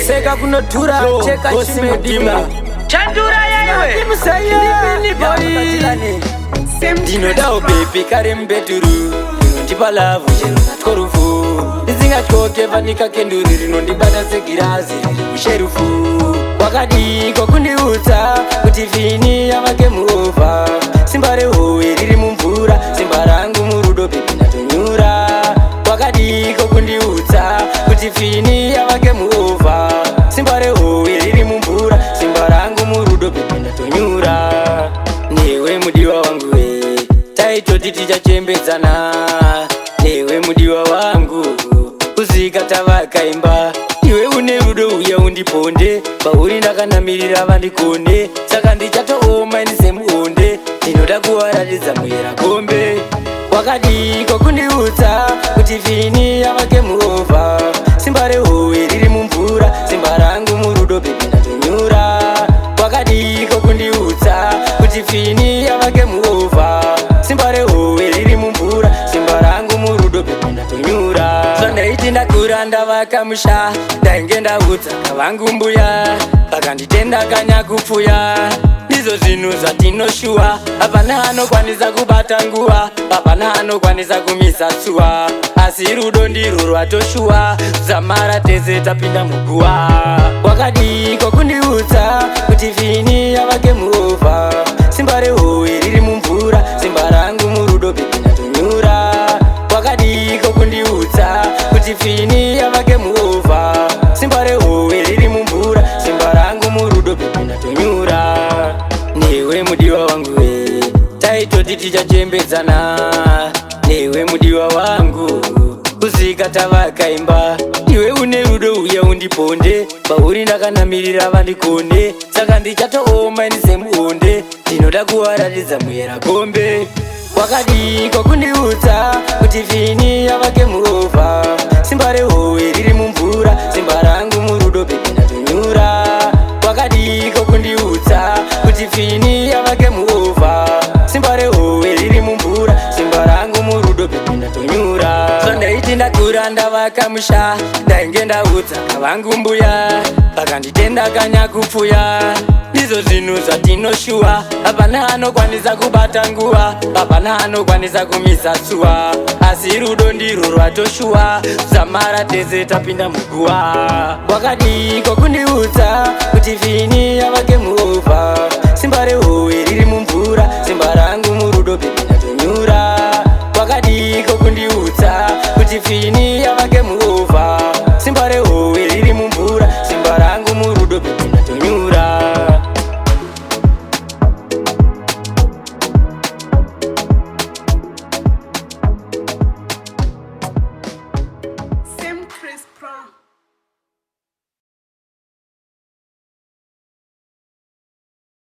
Seka kunotura cheka chimedima Chandura yewe ndinodawo baby kare mbeduru inondipa lavu chero natworufu ndisingatyoke vanika kenduri rinondibata segirazi musherufu wakadiko kundiudza kuti vhini yavake muovha simba rehowe riri mumvura simba rangu murudo baby ndatonyura wakadiko kundiudza kuti vhini yavake muovha simba rehowe riri mumvura simba rangu murudo baby ndatonyura newe mudiwa wangu we taitoti tichachembedzana newe mudiwa wangu kuzika tavakaimba iwe une rudo uya undiponde pauri ndakanamirira vandikonde saka ndichatooma ini semuonde ndinoda kuwaratidza muyera kombe wakadiko kundiudza kuti vhini yavake muovha simba rehowe riri mumvura simba rangu murudo baby ndatonyura wakadiko kundiudza kuti vhini yavake muovha simba rehowe riri mumvura simba rangu murudo baby ndatonyura zvandaiti ndakura ndavaka musha ndainge ndaudza kavangu mbuya vakanditenda kanyakupfuya ndizvo zvinhu zvatinoshuwa hapana anokwanisa kubata nguva hapana anokwanisa kumisa tsuwa asi rudo ndirwo rwatoshuwa zamara tese tapinda muguwa wakadiko kundiudza kuti vhini yavake muovha simba rehowe riri mumvura simba rangu murudo baby ndatonyura wakadiko kundiudza kuti vhini yavake muovha simba rehowe riri mumvura simba rangu murudo baby ndatonyura newe mudiwa wangu we taitoti tichachembedzana newe mudiwa wangu kuzika tavakaimba iwe une rudo uya undiponde pauri ndakanamirira vandikonde saka ndichatooma ini semuonde ndinoda kuwaratidza muyera kombe wakadiko kundiudza kuti vhini yavake muovha simba rehowe riri mumvura simba rangu murudo baby ndatonyura wakadiko kundiudza kuti vhini yavake muovha simba rehowe riri mumvura simba rangu murudo baby ndatonyura zvandaiti ndakura ndavaka musha ndainge ndaudza kavangu mbuya vakanditenda kanyakupfuya ndizvo zvinhu zvatinoshuwa hapana anokwanisa kubata nguva hapana anokwanisa kumisa tsuwa asi rudo ndirwo rwatoshuwa zamara tese tapinda muguwa wakadiko kundiudza kuti vhini yavake muovha simba rehowe riri mumvura simba rangu murudo baby ndatonyura wakadiko kundiudza kuti vhini